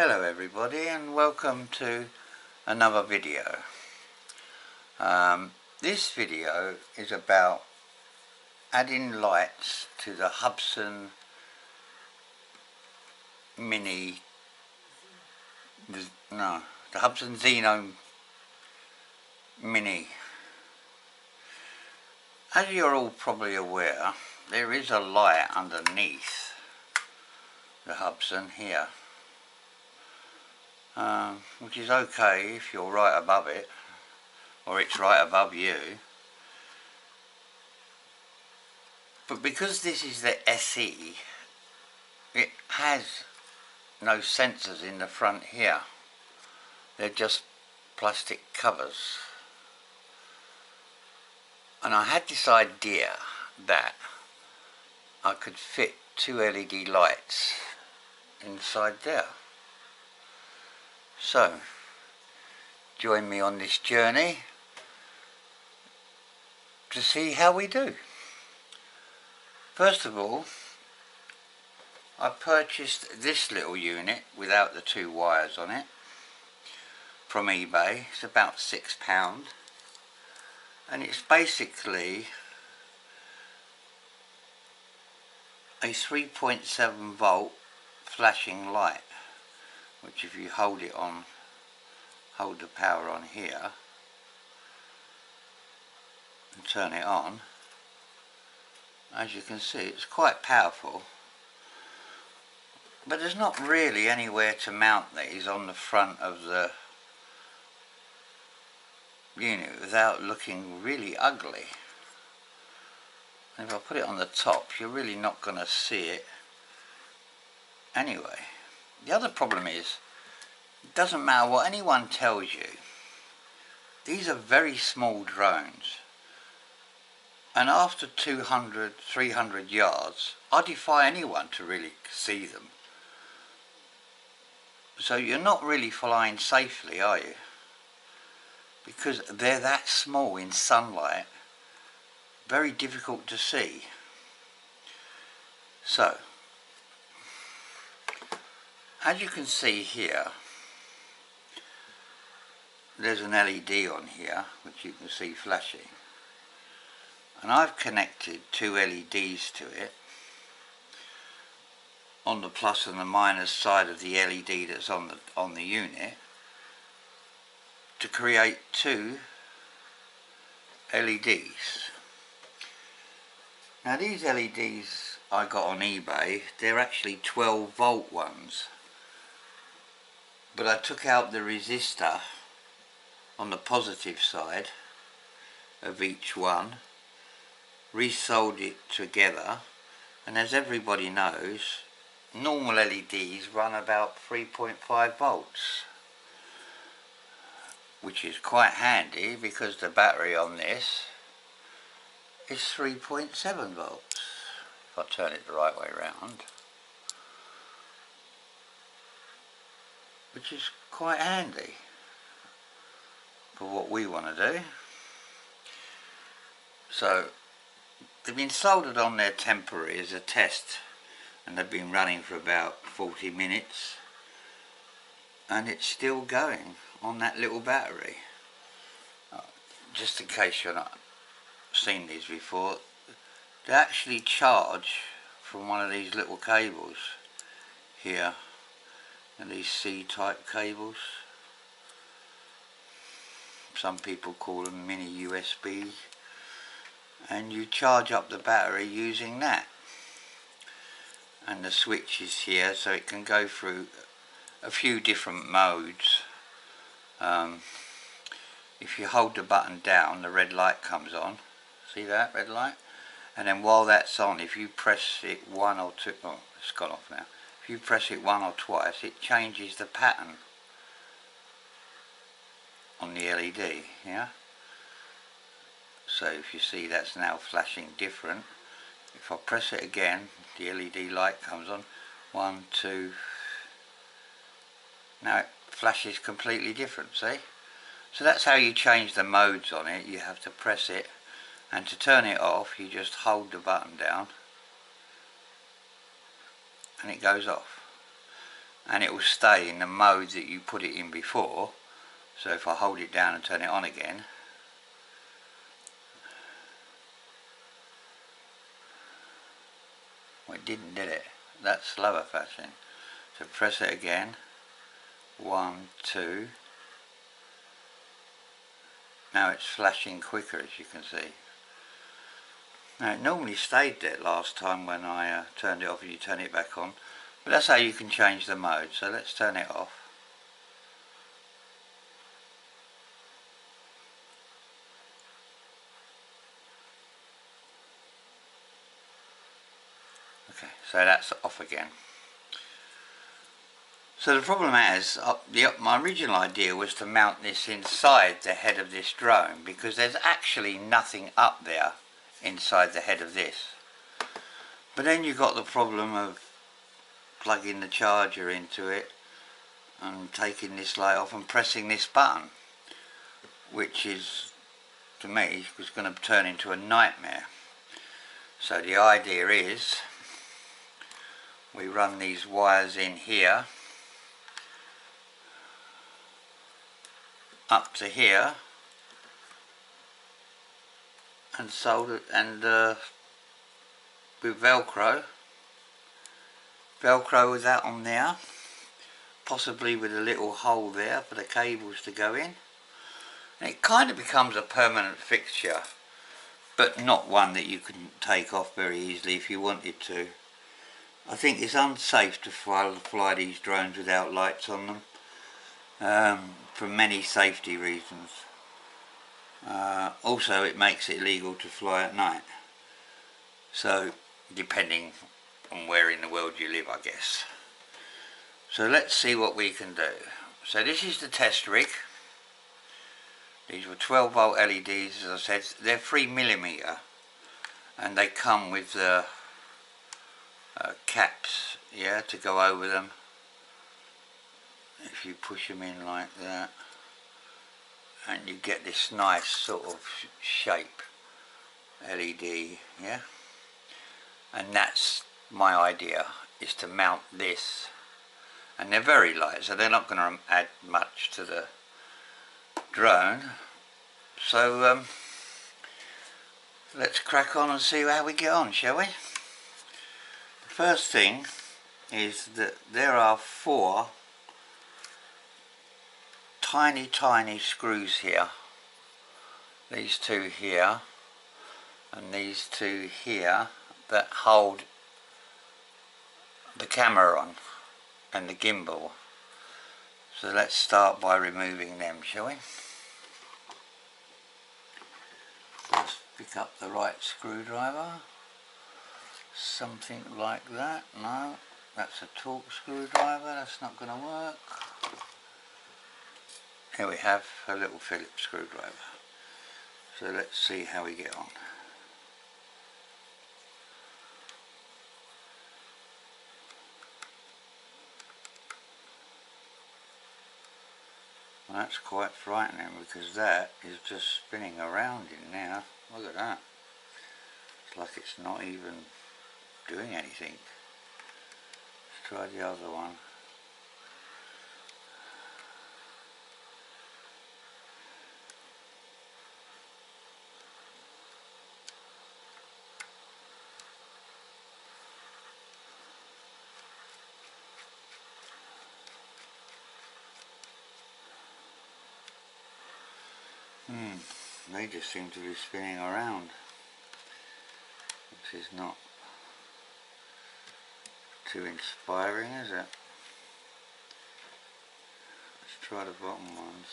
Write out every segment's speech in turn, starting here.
Hello everybody and welcome to another video. This video is about adding lights to the Hubsan Mini, the Hubsan Zino Mini. As you're all probably aware, there is a light underneath the Hubsan here. Which is okay if you're right above it, or it's right above you. But because this is the SE, it has no sensors in the front here. They're just plastic covers. And I had this idea that I could fit two LED lights inside there. So, join me on this journey to see how we do. First of all, I purchased this little unit without the two wires on it from eBay. It's about £6, and it's basically a 3.7 volt flashing light, which if you hold the power on here and turn it on, as you can see it's quite powerful. But there's not really anywhere to mount these on the front of the unit without looking really ugly. And if I put it on the top, you're really not going to see it anyway. The other problem is, it doesn't matter what anyone tells you, these are very small drones, and after 200, 300 yards I defy anyone to really see them. So you're not really flying safely, are you? Because they're that small in sunlight, very difficult to see. So as you can see here, there's an LED on here which you can see flashing, and I've connected two LEDs to it on the plus and the minus side of the LED that's on the unit to create two LEDs. Now these LEDs I got on eBay, they're actually 12 volt ones, but I took out the resistor on the positive side of each one, resoldered it together, and as everybody knows, normal LEDs run about 3.5 volts, which is quite handy because the battery on this is 3.7 volts. If I turn it the right way around, which is quite handy for what we want to do. So they've been soldered on there temporary as a test, and they've been running for about 40 minutes, and it's still going on that little battery. Just in case you're not seen these before, they actually charge from one of these little cables here, and these C-type cables. Some people call them mini USB, and you charge up the battery using that. And the switch is here, so it can go through a few different modes. If you hold the button down, the red light comes on. See that red light? And then while that's on, if you press it one or two, oh, it's gone off now. If you press it one or twice, it changes the pattern on the LED, yeah? So if you see, that's now flashing different. If I press it again, the LED light comes on. 1, 2. Now it flashes completely different, see? So that's how you change the modes on it. You have to press it, and to turn it off you just hold the button down and it goes off. and it will stay in the mode that you put it in before. So if I hold it down and turn it on again, well, it didn't, did it? That's slower flashing. So press it again, 1, 2. Now it's flashing quicker, as you can see. Now it normally stayed there last time when I turned it off and you turn it back on, but that's how you can change the mode. So let's turn it off. Okay, so that's off again. So the problem is, my original idea was to mount this inside the head of this drone, because there's actually nothing up there inside the head of this. But then you've got the problem of plugging the charger into it and taking this light off and pressing this button, which is, to me, was going to turn into a nightmare. So the idea is we run these wires in here up to here and solder, and with Velcro with that on there, possibly with a little hole there for the cables to go in, and it kind of becomes a permanent fixture, but not one that you can take off very easily if you wanted to. I think it's unsafe to fly these drones without lights on them, for many safety reasons. Also, it makes it illegal to fly at night, so depending on where in the world you live, I guess. So let's see what we can do. So this is the test rig. These were 12 volt LEDs, as I said. They're 3mm, and they come with the caps, yeah, to go over them. If you push them in like that, and you get this nice sort of shape LED, yeah. And that's my idea, is to mount this, and they're very light, so they're not going to add much to the drone. So let's crack on and see how we get on, shall we? The first thing is that there are 4 tiny screws here. These 2 here and these 2 here that hold the camera on and the gimbal. So let's start by removing them, shall we? Let's pick up the right screwdriver. Something like that. No, that's a torque screwdriver, that's not going to work. Here we have a little Phillips screwdriver. So let's see how we get on. Well, that's quite frightening, because that is just spinning around in there. Look at that. It's like it's not even doing anything. Let's try the other one. They just seem to be spinning around, which is not too inspiring, is it? Let's try the bottom ones.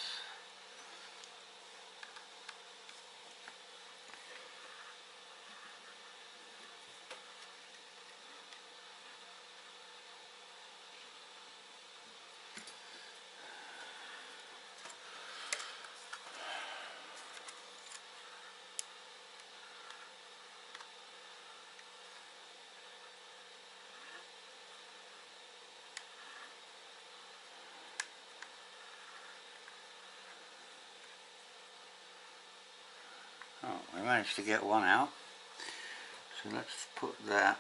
Oh, we managed to get one out. So let's put that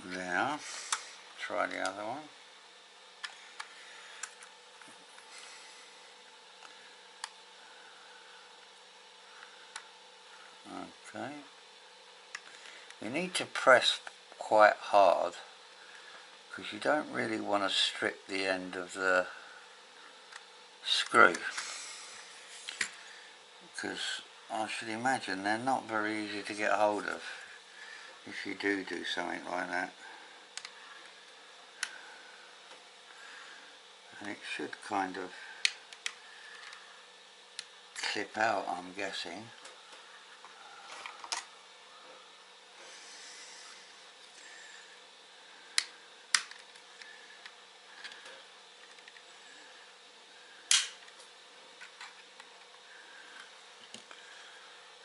there. try the other one. Okay. You need to press quite hard because you don't really want to strip the end of the screw, because I should imagine they're not very easy to get hold of if you do something like that. And it should kind of clip out, I'm guessing.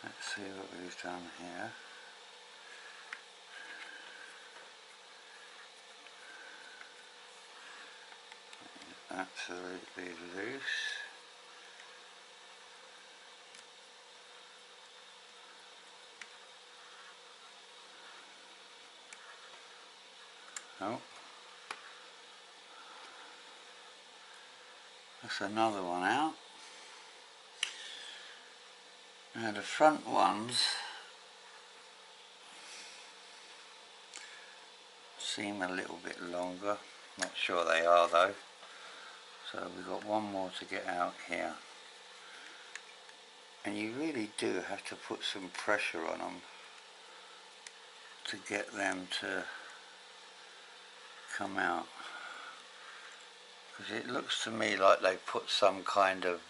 Let's see what we've done here. Absolutely loose. Oh, that's another one out. Now the front ones seem a little bit longer. Not sure they are though. So we've got one more to get out here. And you really do have to put some pressure on them to get them to come out. Because it looks to me like they put some kind of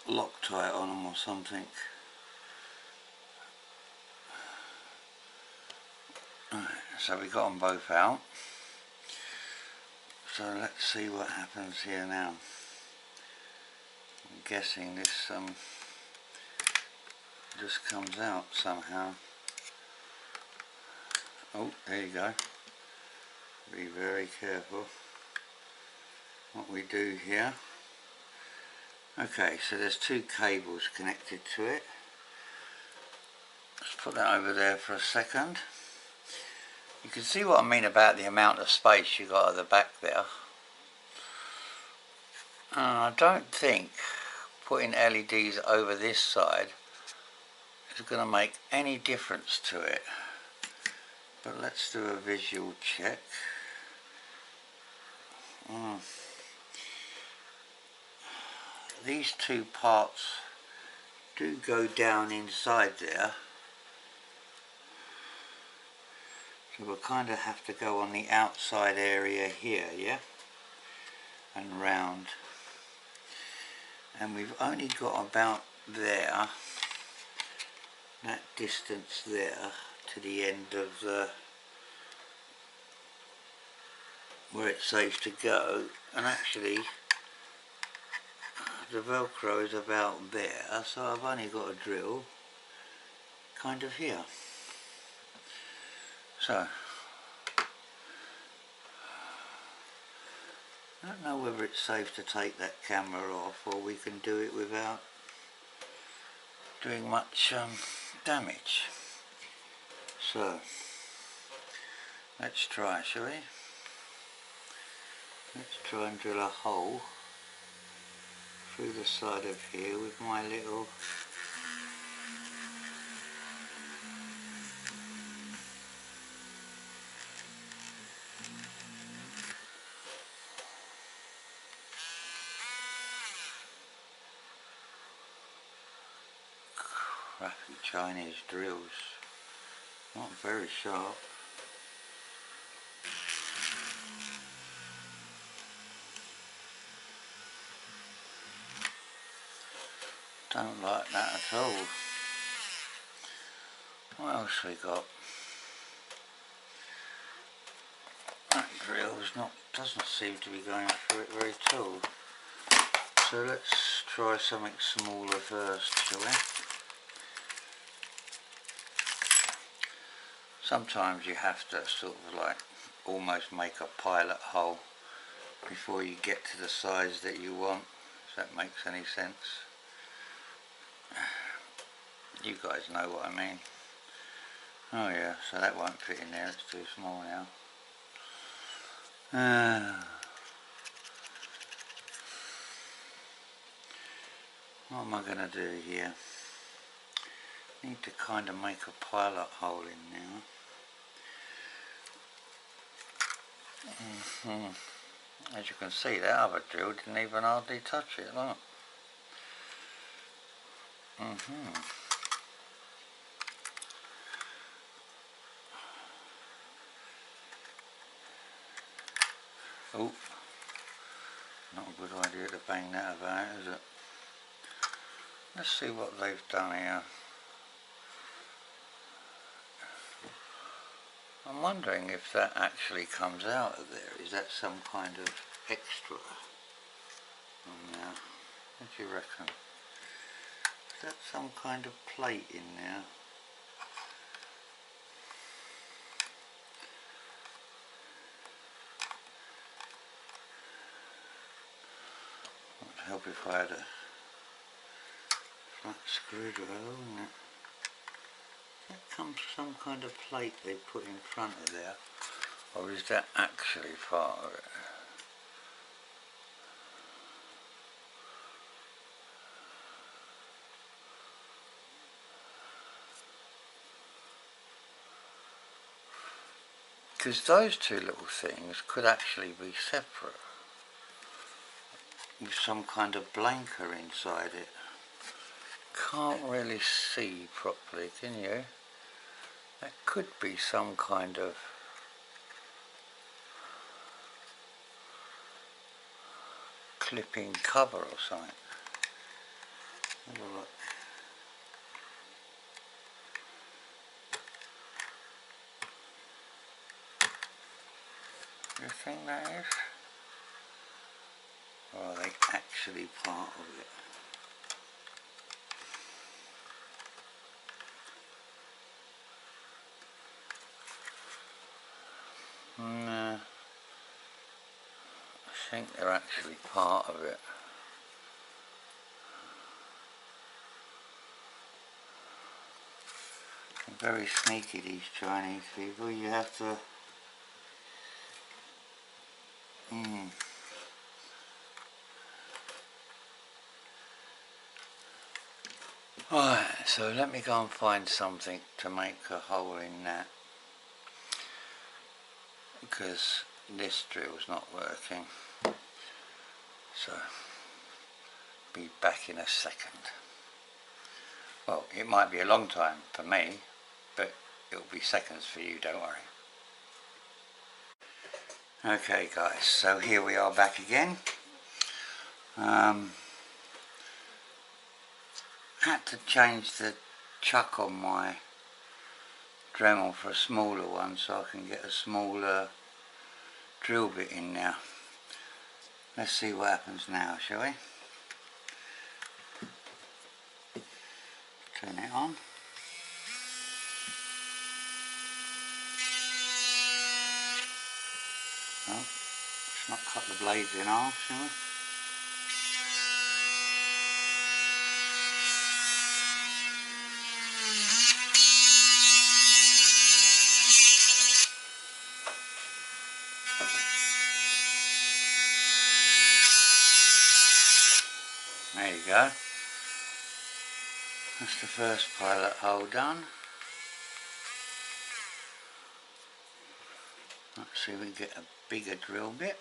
Loctite on them or something. Right, so we got them both out. So let's see what happens here now. I'm guessing this just comes out somehow. Oh, there you go. Be very careful what we do here. Okay, so there's two cables connected to it. Let's put that over there for a second. You can see what I mean about the amount of space you got at the back there. I don't think putting LEDs over this side is going to make any difference to it. But let's do a visual check. These two parts do go down inside there. So we'll kind of have to go on the outside area here, yeah? And round. And we've only got about there, that distance there, to the end of the, where it's safe to go. And actually, the Velcro is about there, so I've only got a drill kind of here. So, I don't know whether it's safe to take that camera off or we can do it without doing much damage. So, let's try, shall we? Let's try and drill a hole through the side of here with my little crappy Chinese drills, not very sharp. Don't like that at all. What else we got? That drill's doesn't seem to be going through it very at all. So let's try something smaller first, shall we? Sometimes you have to sort of like almost make a pilot hole before you get to the size that you want, if that makes any sense. You guys know what I mean. Oh yeah, so that won't fit in there, it's too small now. What am I going to do here? Need to kind of make a pilot hole in now. As you can see, that other drill didn't even hardly touch it, look. Oh, not a good idea to bang that about, is it? Let's see what they've done here. I'm wondering if that actually comes out of there. Is that some kind of extra on there? What do you reckon? Is that some kind of plate in there? It would help if I had a flat screwdriver, wouldn't it? That comes some kind of plate they put in front of there, or is that actually part of it? Because those two little things could actually be separate, with some kind of blanker inside it. Can't really see properly, can you? That could be some kind of clipping cover or something. Have a look. Do you think that is? Or are they actually part of it? No, I think they're actually part of it. They're very sneaky, these Chinese people. You have to... Right, so let me go and find something to make a hole in that, because this drill's not working. So, be back in a second. Well, it might be a long time for me, but it'll be seconds for you, don't worry. Okay guys, so here we are back again. Had to change the chuck on my Dremel for a smaller one so I can get a smaller drill bit in now. Let's see what happens now, shall we? Turn it on. Well, let's not cut the blades in half, shall we? There you go. That's the first pilot hole done. Let's see if we can get a bigger drill bit.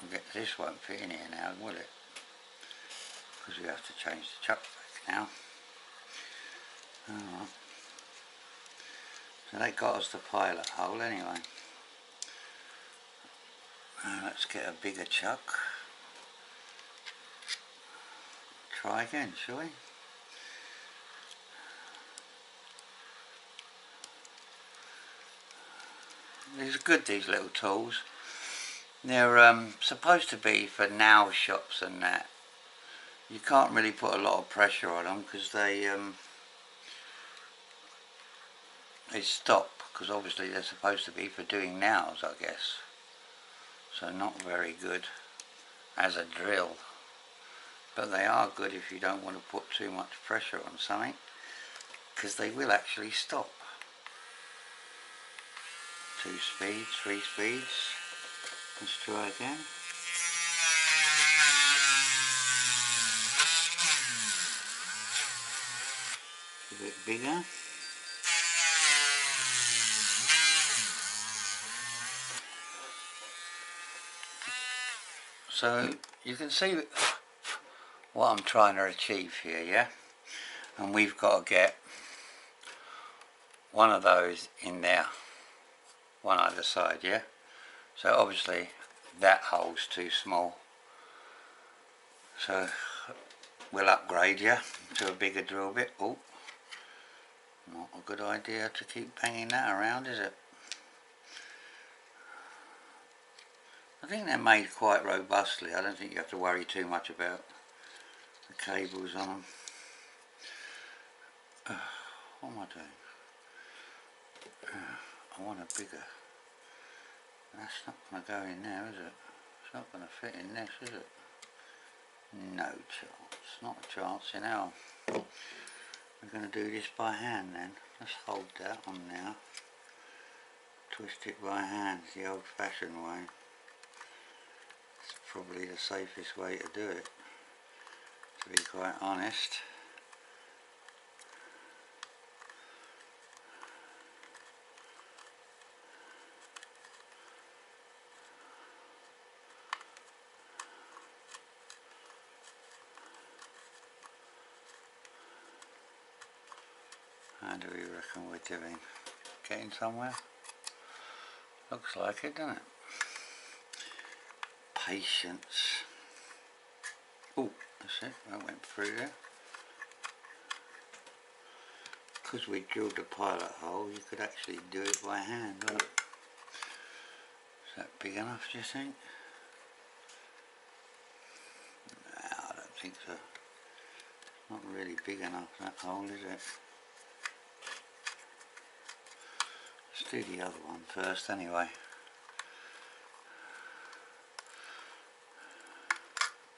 I guess this won't fit in here now, will it? Because we have to change the chuck back now. Alright. So they got us the pilot hole anyway. Now let's get a bigger chuck. Try again, shall we? These are good, these little tools. They're supposed to be for nail shops and that. You can't really put a lot of pressure on them because they stop, because obviously they're supposed to be for doing nails, I guess. So not very good as a drill. But they are good if you don't want to put too much pressure on something. because they will actually stop. 2 speeds, 3 speeds. Let's try again. A bit bigger. So you can see what I'm trying to achieve here, yeah? And we've got to get one of those in there, one either side, yeah? So obviously that hole's too small. So we'll upgrade, yeah, to a bigger drill bit. Oh, not a good idea to keep banging that around, is it? I think they're made quite robustly. I don't think you have to worry too much about the cables on them. What am I doing? I want a bigger. That's not going to go in there, is it? It's not going to fit in this, is it? No chance. Not a chance in hell. We're going to do this by hand then. Let's hold that on now. Twist it by hand, the old fashioned way. It's probably the safest way to do it, to be quite honest. How do we reckon we're doing? Getting somewhere? Looks like it, doesn't it? Patience. Oh, that's it, that went through there. Because we drilled a pilot hole, you could actually do it by hand. Look. Is that big enough, do you think? No, I don't think so. Not really big enough, that hole, is it? Let's do the other one first anyway.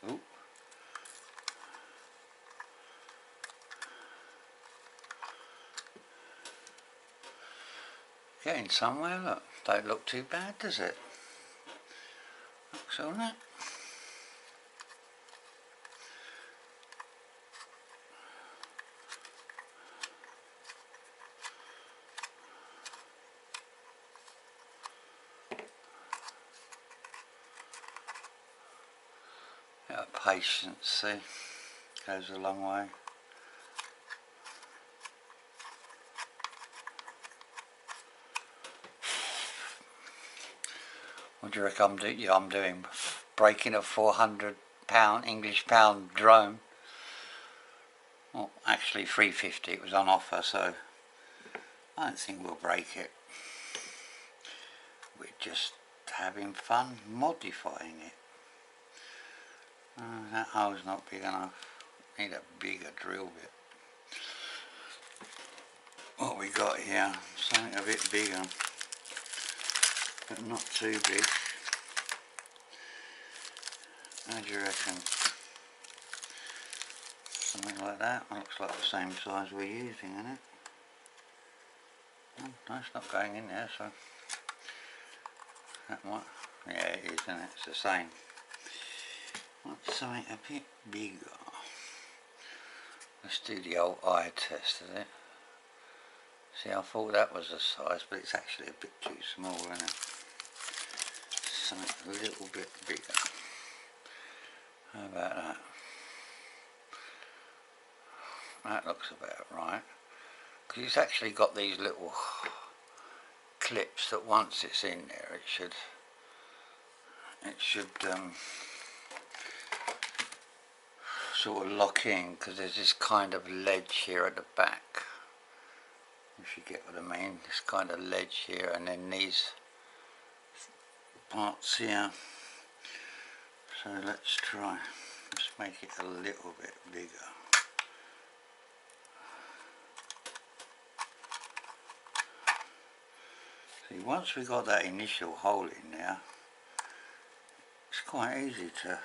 Oh. Getting somewhere, look. Don't look too bad, does it? Looks alright. Patience, see, goes a long way. What do you reckon I'm doing? Breaking a £400 English pound drone. Well, actually 350. It was on offer, so I don't think we'll break it. We're just having fun modifying it. That hole's not big enough. Need a bigger drill bit. What we got here, something a bit bigger, but not too big. How do you reckon? Something like that. Looks like the same size we're using, isn't it? Oh, no, it's not going in there, so that might. Yeah, it is, isn't it? It's the same. What's something a bit bigger? Let's do the old eye test of it. See, I thought that was the size, but it's actually a bit too small, isn't it? Something a little bit bigger. How about that? That looks about right. Because it's actually got these little clips that once it's in there, it should sort of lock in, because there's this kind of ledge here at the back, if you get what I mean. This kind of ledge here, and then these parts here. So let's try, let's make it a little bit bigger. See, once we got that initial hole in there, it's quite easy to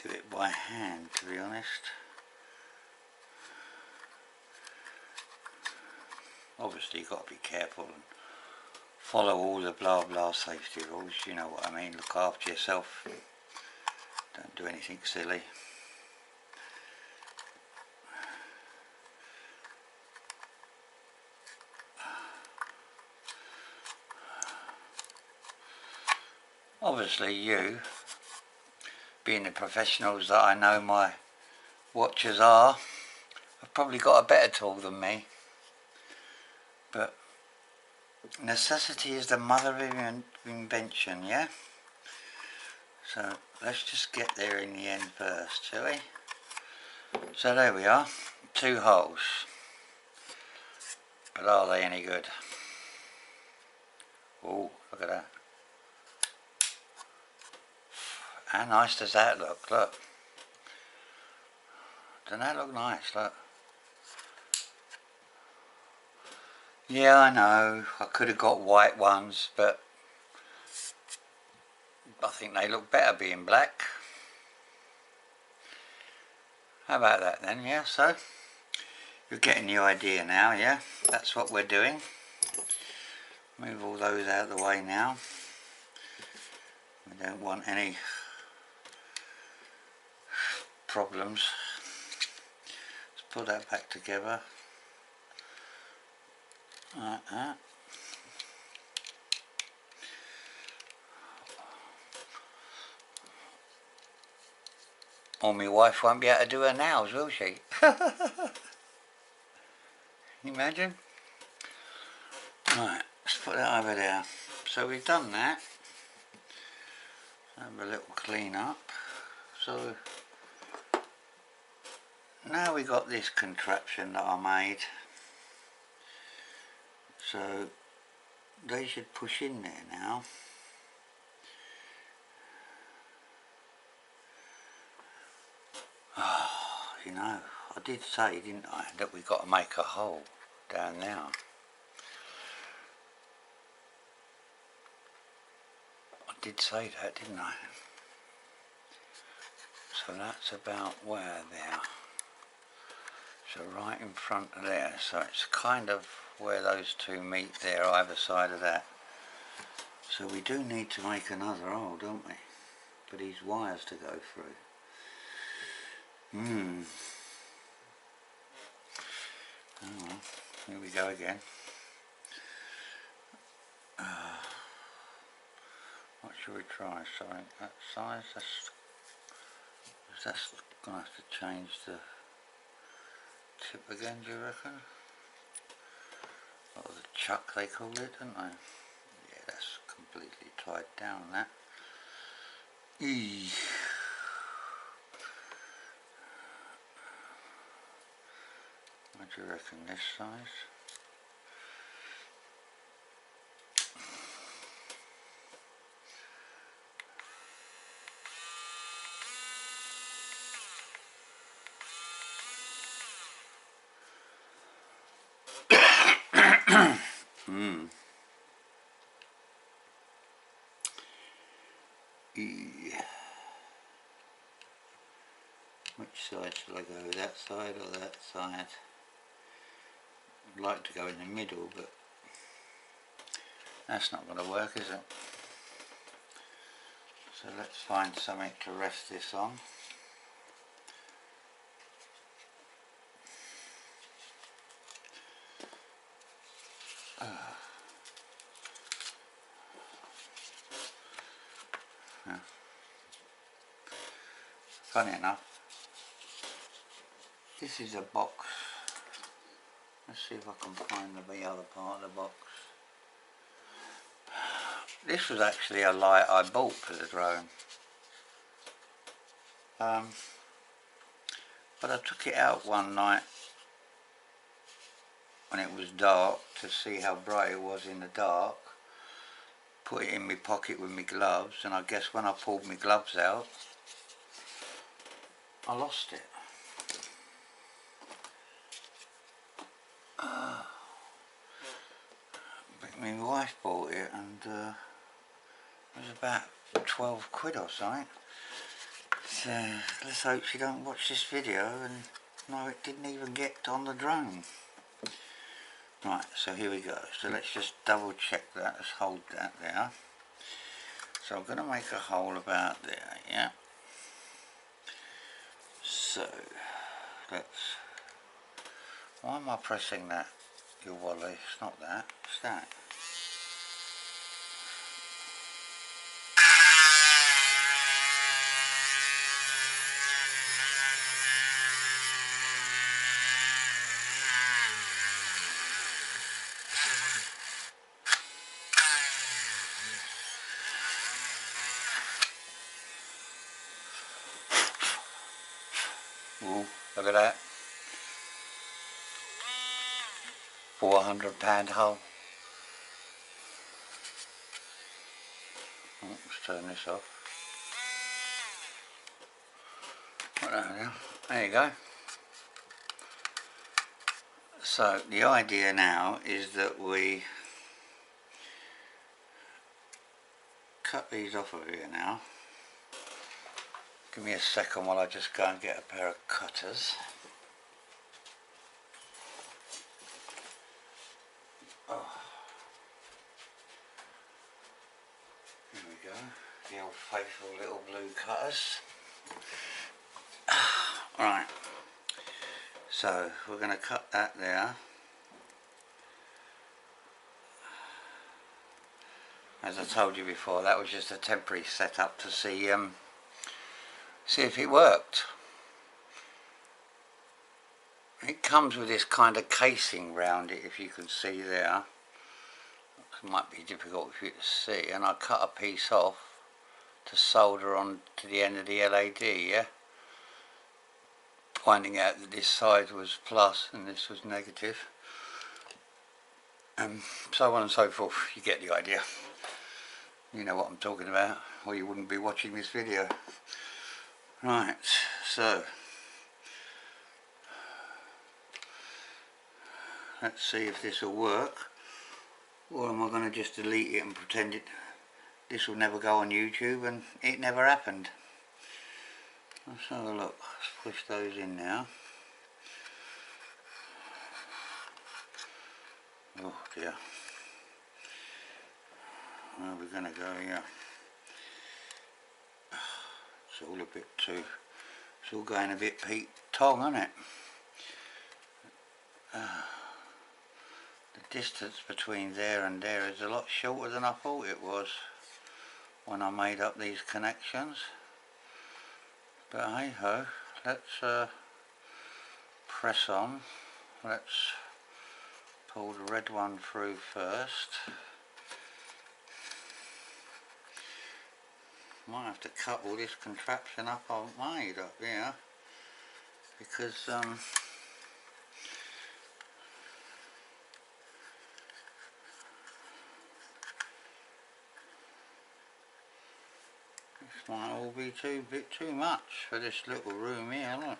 do it by hand, to be honest. obviously you've got to be careful and follow all the blah blah safety rules, you know what I mean, look after yourself, don't do anything silly. Obviously you, being the professionals that I know my watchers are, have probably got a better tool than me, but necessity is the mother of invention, yeah? So let's just get there in the end first, shall we? So there we are, 2 holes, but are they any good? Oh, look at that. How nice does that look? Look. Doesn't that look nice? Look. Yeah, I know. I could have got white ones, but I think they look better being black. How about that then? Yeah, so you're getting the idea now, yeah? That's what we're doing. Move all those out of the way now. We don't want any problems. Let's put that back together. Like that. Or my wife won't be able to do her nails, will she? Can you imagine? Right, let's put that over there. So we've done that. Have a little clean up. So now we got this contraption that I made. So they should push in there now. Oh, you know, I did say, didn't I, that we got to make a hole down now. I did say that, didn't I? So that's about where there. So right in front of there. So it's kind of where those two meet there, either side of that. So we do need to make another hole, don't we? For these wires to go through. Oh well, here we go again. What should we try? Sorry, that size, that's going to have to change the tip again, do you reckon? Or the chuck they call it, don't they? Yeah, that's completely tied down, that. Eee. What do you reckon, this size? Which side shall I go? That side or that side? I'd like to go in the middle, but that's not going to work, is it? So let's find something to rest this on. Yeah. Funny enough, this is a box. Let's see if I can find the other part of the box. This was actually a light I bought for the drone. But I took it out one night when it was dark to see how bright it was in the dark. Put it in my pocket with my gloves, and I guess when I pulled my gloves out, I lost it. But my wife bought it, and it was about 12 quid or something. So let's hope she don't watch this video and no, it didn't even get on the drone. Right, so here we go. So let's just double check that. Let's hold that there. So I'm going to make a hole about there, yeah. So let's, why am I pressing that, your Wally? It's not that, it's that. Ooh, look at that. £400 hole. Oh, let's turn this off. There you go. So the idea now is that we cut these off of here now. Give me a second while I just go and get a pair of cutters. Oh. Here we go, the old faithful little blue cutters. Right, so we're going to cut that there. As I told you before, that was just a temporary setup to see if it worked. It comes with this kind of casing round it, if you can see there. It might be difficult for you to see, and I cut a piece off to solder on to the end of the LED, yeah? Finding out that this side was plus and this was negative. So on and so forth, you get the idea. You know what I'm talking about, or you wouldn't be watching this video. Right, so let's see if this will work, or am I going to just delete it and pretend this will never go on YouTube and it never happened. Let's have a look. Let's push those in now. Oh dear. Where are we going to go here? It's all a bit too, it's all going a bit Pete Tong, isn't it? The distance between there and there is a lot shorter than I thought it was when I made up these connections. But hey ho, let's press on. Let's pull the red one through first. Might have to cut all this contraption up I've made up here, because this might all be bit too much for this little room here, look.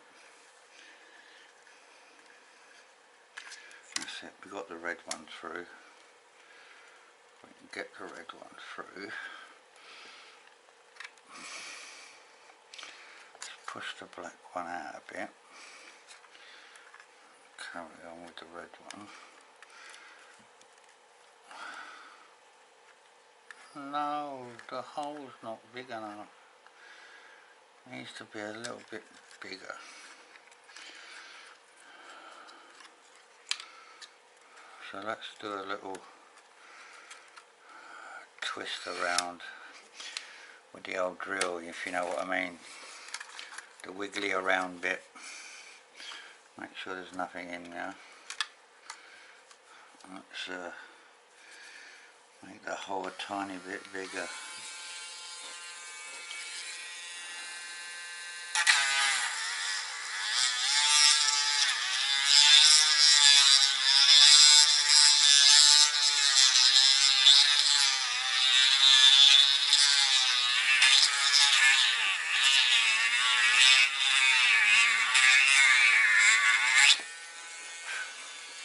That's it, we got the red one through. We can get the red one through. Push the black one out a bit. Carry on with the red one. No, the hole's not big enough. It needs to be a little bit bigger. So let's do a little twist around with the old drill, if you know what I mean. The wiggly around bit. Make sure there's nothing in there. Let's make the hole a tiny bit bigger.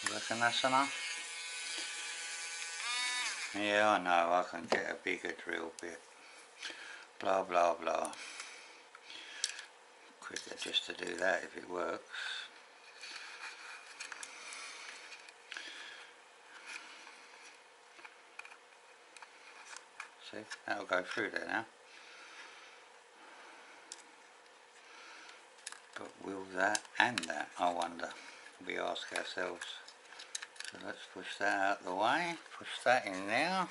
You reckon that's enough? Yeah, I know, I can get a bigger drill bit. Blah blah blah. Quicker just to do that if it works. see, that'll go through there now. But will that and that, I wonder, we ask ourselves. So let's push that out the way, push that in now,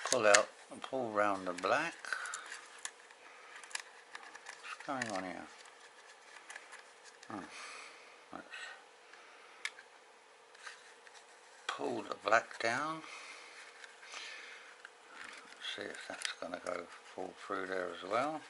pull out and pull round the black. What's going on here? Let's pull the black down. See if that's going to go fall through there as well.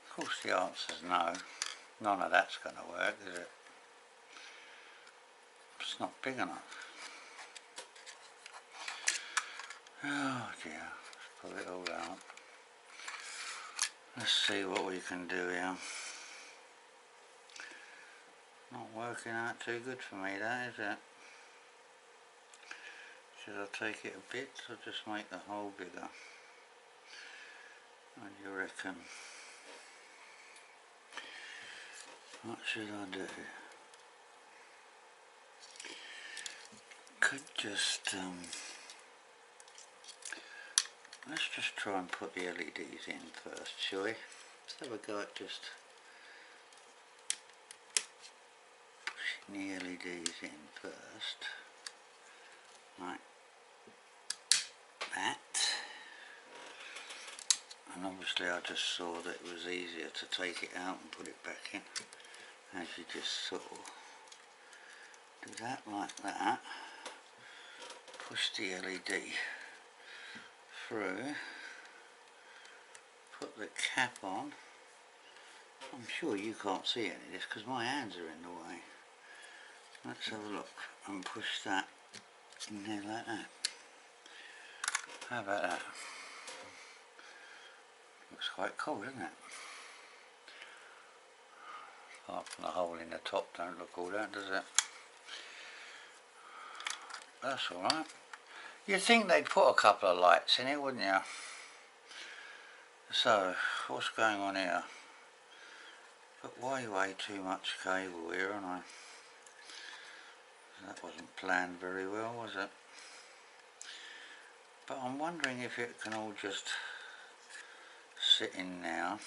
Of course the answer's no. None of that's going to work, is it? It's not big enough. Oh dear, let's pull it all out. Let's see what we can do here. Not working out too good for me, that, is it? Should I take it a bit or just make the hole bigger? What do you reckon? What should I do? Could just let's just try and put the LEDs in first, shall we? Let's have a go at just pushing the LEDs in first, like that. And obviously I just saw that it was easier to take it out and put it back in, as you just saw. Do that like that, push the LED through, put the cap on. I'm sure you can't see any of this because my hands are in the way. Let's have a look and push that in there like that. How about that? Looks quite cool, doesn't it? Apart from the hole in the top don't look all that, does it? That's alright. You'd think they'd put a couple of lights in it, wouldn't you? So, what's going on here? But way too much cable here, haven't I? That wasn't planned very well, was it? But I'm wondering if it can all just sit in now.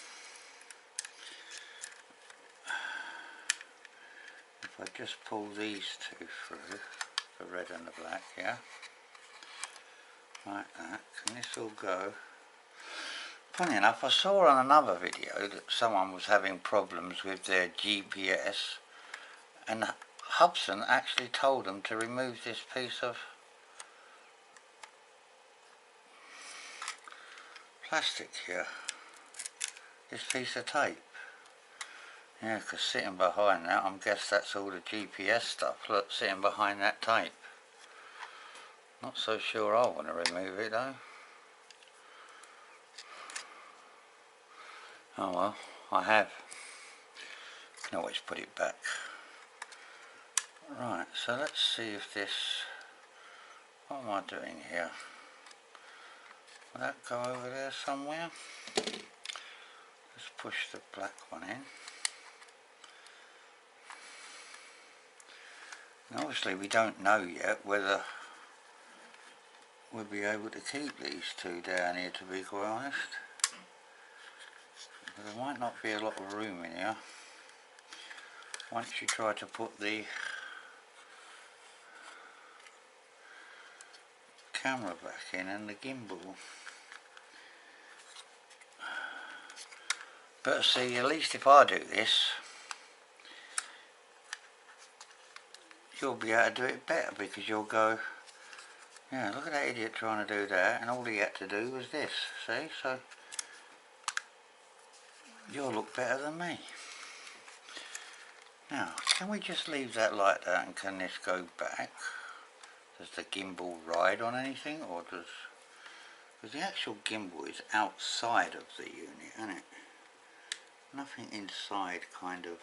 If I just pull these two through, the red and the black, yeah? Like that. Can this all go? Funny enough, I saw on another video that someone was having problems with their GPS, and Hubsan actually told them to remove this piece of plastic here, this piece of tape. Yeah, because sitting behind that, I guess that's all the GPS stuff. Look, sitting behind that tape. Not so sure I want to remove it though. Oh well, I have. Can always put it back. Right, so let's see if this, what am I doing here? Will that go over there somewhere? Let's push the black one in. And obviously we don't know yet whether we'll be able to keep these two down here, to be quite honest. There might not be a lot of room in here once you try to put the camera back in and the gimbal. But see, at least if I do this, you'll be able to do it better, because you'll go, yeah, look at that idiot trying to do that, and all he had to do was this, see? So you'll look better than me. Now, can we just leave that like that, and can this go back? Does the gimbal ride on anything, or does... because the actual gimbal is outside of the unit, isn't it? Nothing inside kind of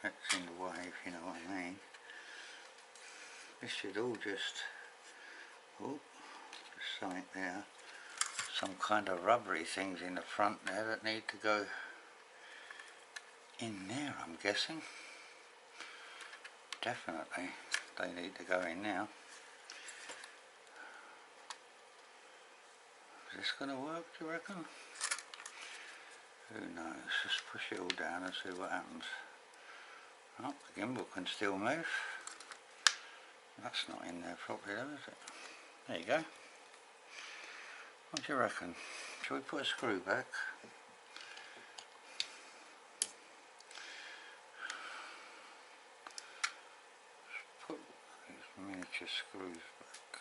that's in the way, if you know what I mean. This should all just, oh, there's something there, some kind of rubbery things in the front there that need to go in there, I'm guessing. Definitely they need to go in now. Is this going to work, do you reckon? Who knows? Just push it all down and see what happens. Oh, the gimbal can still move. That's not in there properly though, is it? There you go. What do you reckon? Shall we put a screw back? Let's put these miniature screws back.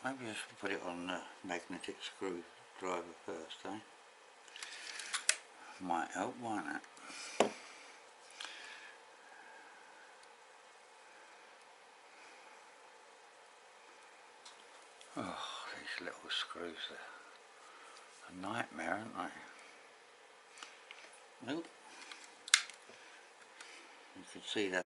Maybe I should put it on the magnetic screwdriver first, eh? Might help, why not? Oh, these little screws are a nightmare, aren't they? Nope. You can see that.